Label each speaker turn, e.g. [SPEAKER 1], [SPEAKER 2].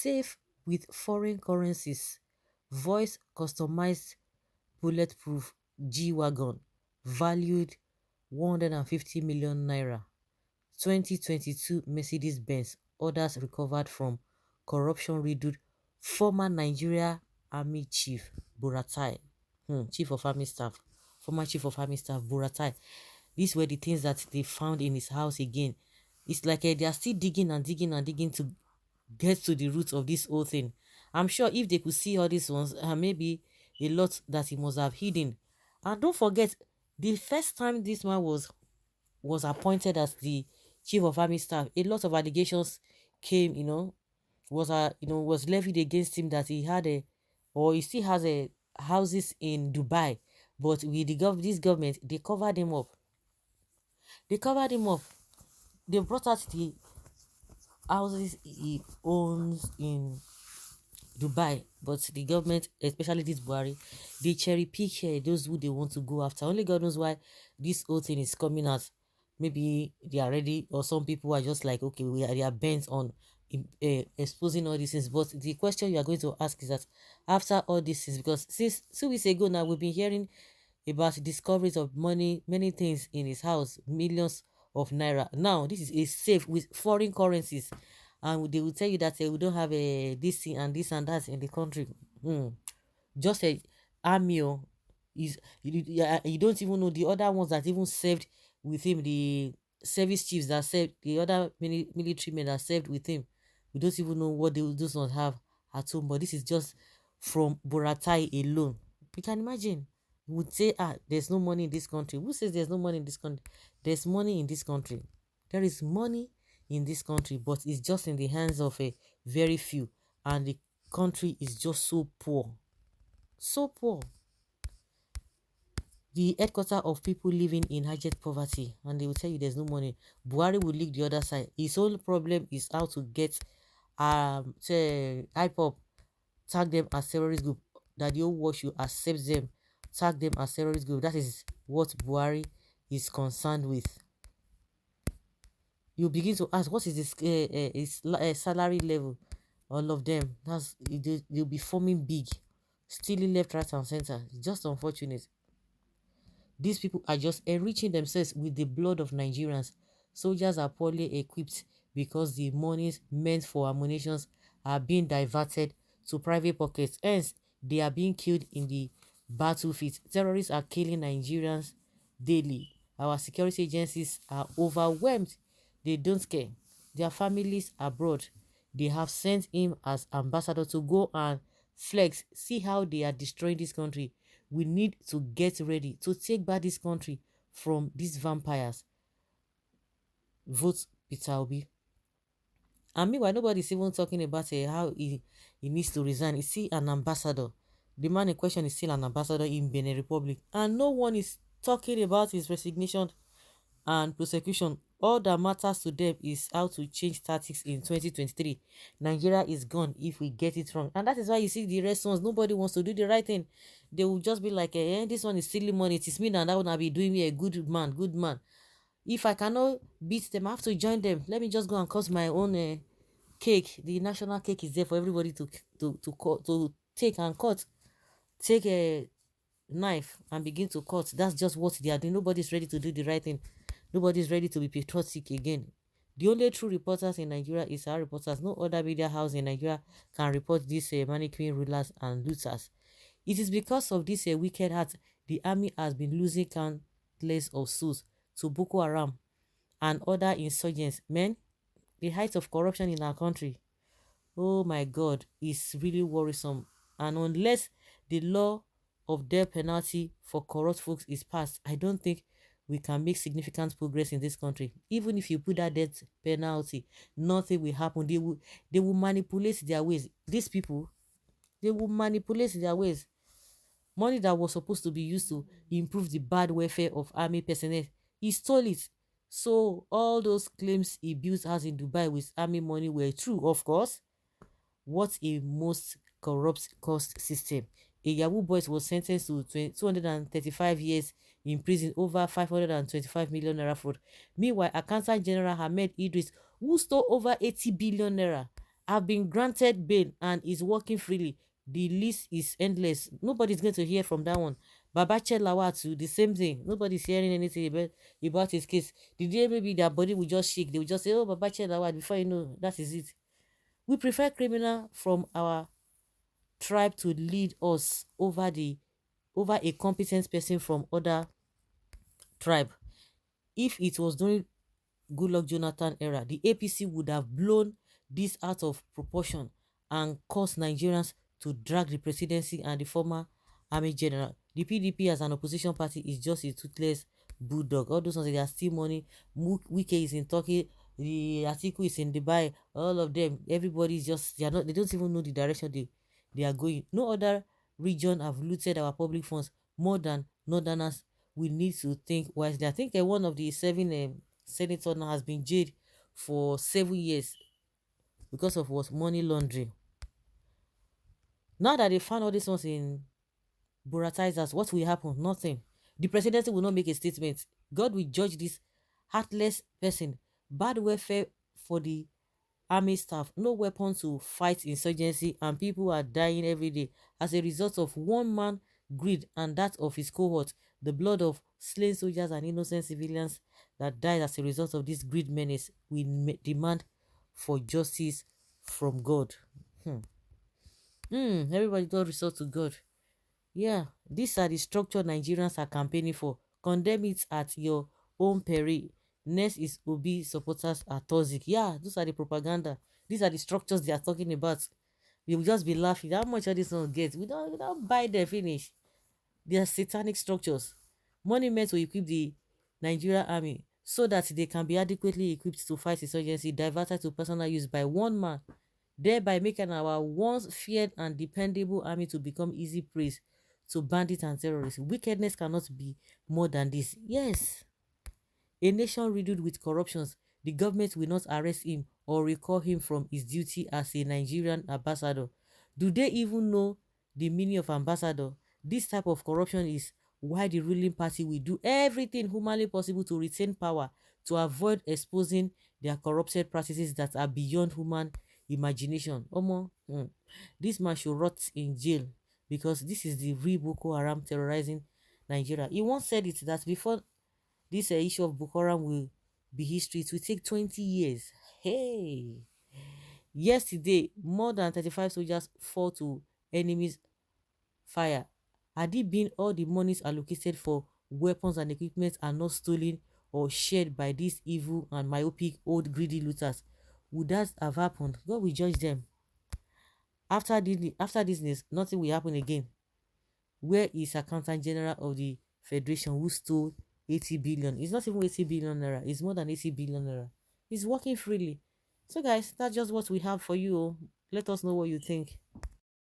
[SPEAKER 1] safe with foreign currencies. Voice customized bulletproof G-Wagon valued 150 million naira. 2022 Mercedes-Benz orders recovered from corruption-riddled former Nigeria Army Chief Buratai. Chief of Army Staff. Former Chief of Army Staff Buratai. These were the things that they found in his house again. It's like they are still digging and digging and digging to get to the root of this whole thing. I'm sure if they could see all these ones, maybe a lot that he must have hidden. And don't forget, the first time this man was appointed as the chief of army staff, a lot of allegations came, was levied against him that he had or he still has houses in Dubai. But with this government, they covered him up. They covered him up. They brought out the houses he owns in Dubai, but the government, especially this Buhari, they cherry pick here those who they want to go after. Only God knows why this whole thing is coming out. Maybe they are ready, or some people are just like, okay, they are bent on exposing all these things. But the question you are going to ask is that after all this is because since 2 weeks ago now, we've been hearing about discoveries of money, many things in his house, millions of naira. Now this is a safe with foreign currencies, and they will tell you that we don't have a this thing and this and that in the country. Just a army is you don't even know the other ones that even served with him, the service chiefs that served, the other military men that served with him. We don't even know what they those ones have at home, but this is just from Buratai alone. You can imagine. You would say, there's no money in this country. Who says there's no money in this country? There's money in this country. There is money in this country, but it's just in the hands of a very few, and the country is just so poor. So poor. The headquarter of people living in abject poverty, and they will tell you there's no money. Buhari will leak the other side. His whole problem is how to get say Ipob, tag them as terrorist group, that the whole world should accept them, tag them as terrorist group. That is what Buhari is concerned with. You begin to ask, what is this salary level? All of them, they'll be forming big, stealing left, right, and center. It's just unfortunate. These people are just enriching themselves with the blood of Nigerians. Soldiers are poorly equipped because the monies meant for ammunition are being diverted to private pockets. Hence, they are being killed in the battlefield. Terrorists are killing Nigerians daily. Our security agencies are overwhelmed. They don't care. Their families abroad, they have sent him as ambassador to go and flex. See how they are destroying this country. We need to get ready to take back this country from these vampires. Vote Peter Obi. And meanwhile, nobody's even talking about how he needs to resign. Is he an ambassador? The man in question is still an ambassador in Benin Republic. And no one is talking about his resignation and prosecution. All that matters to them is how to change tactics in 2023. Nigeria is gone if we get it wrong. And that is why you see the rest ones, nobody wants to do the right thing. They will just be like, this one is stealing money. It is me and that one will be doing me a good man. If I cannot beat them, I have to join them. Let me just go and cut my own cake. The national cake is there for everybody to take and cut. Take a knife and begin to cut. That's just what they are doing. Nobody's ready to do the right thing. Nobody's ready to be patriotic again. The only true reporters in Nigeria is our reporters. No other media house in Nigeria can report these mannequin rulers and looters. It is because of this wicked heart the army has been losing countless of souls to Boko Haram and other insurgents. Men, the height of corruption in our country, oh my God, is really worrisome. And unless the law of death penalty for corrupt folks is passed, I don't think we can make significant progress in this country. Even if you put that death penalty, nothing will happen. They will manipulate their ways. These people, they will manipulate their ways. Money that was supposed to be used to improve the bad welfare of army personnel, he stole it. So all those claims he built house in Dubai with army money were true, of course. What a most corrupt cost system. A Yahoo boy was sentenced to 235 years in prison over 525 million naira fraud. Meanwhile, Accountant General Ahmed Idris, who stole over 80 billion naira, have been granted bail and is working freely. The list is endless. Nobody's going to hear from that one. Babache Lawal too, the same thing. Nobody's hearing anything about his case. The day maybe their body will just shake. They will just say, oh, Babache Lawal, before you know, that is it. We prefer criminal from our tribe to lead us over a competent person from other tribe. If it was during Goodluck Jonathan era, the APC would have blown this out of proportion and caused Nigerians to drag the presidency and the former army general. The PDP as an opposition party is just a toothless bulldog. All those ones, they are still money. Wike is in Turkey, the Atiku is in Dubai. All of them, everybody is just, they are not. They don't even know the direction they are going. No other region have looted our public funds more than Northerners. We need to think wisely. I think one of the seven senator now has been jailed for 7 years because of what money laundering. Now that they found all these ones in Buratai, what will happen? Nothing. The presidency will not make a statement. God will judge this heartless person. Bad welfare for the army staff, no weapons to fight insurgency, and people are dying every day as a result of one man greed and that of his cohort. The blood of slain soldiers and innocent civilians that died as a result of this greed menace. We demand for justice from God. Everybody don't resort to God. Yeah, these are the structure Nigerians are campaigning for. Condemn it at your own peril. Next is Obi supporters are toxic. Yeah, those are the propaganda. These are the structures they are talking about. You will just be laughing. How much are these ones get? We don't buy their finish. They are satanic structures. Money meant to equip the Nigerian army so that they can be adequately equipped to fight insurgency diverted to personal use by one man, thereby making our once feared and dependable army to become easy prey to bandits and terrorists. Wickedness cannot be more than this. Yes, a nation riddled with corruptions, the government will not arrest him or recall him from his duty as a Nigerian ambassador. Do they even know the meaning of ambassador? This type of corruption is why the ruling party will do everything humanly possible to retain power, to avoid exposing their corrupted practices that are beyond human imagination. Omo, this man should rot in jail because this is the real Boko Haram terrorizing Nigeria. He once said it that before this issue of Boko Haram will be history, it will take 20 years. Hey, yesterday more than 35 soldiers fall to enemies fire. Had it been all the monies allocated for weapons and equipment are not stolen or shared by these evil and myopic old greedy looters, would that have happened? God will judge them. After this news, nothing will happen again. Where is accountant general of the federation who stole 80 billion? It's not even 80 billion naira, it's more than 80 billion naira. He's working freely. So guys, that's just what we have for you. Let us know what you think.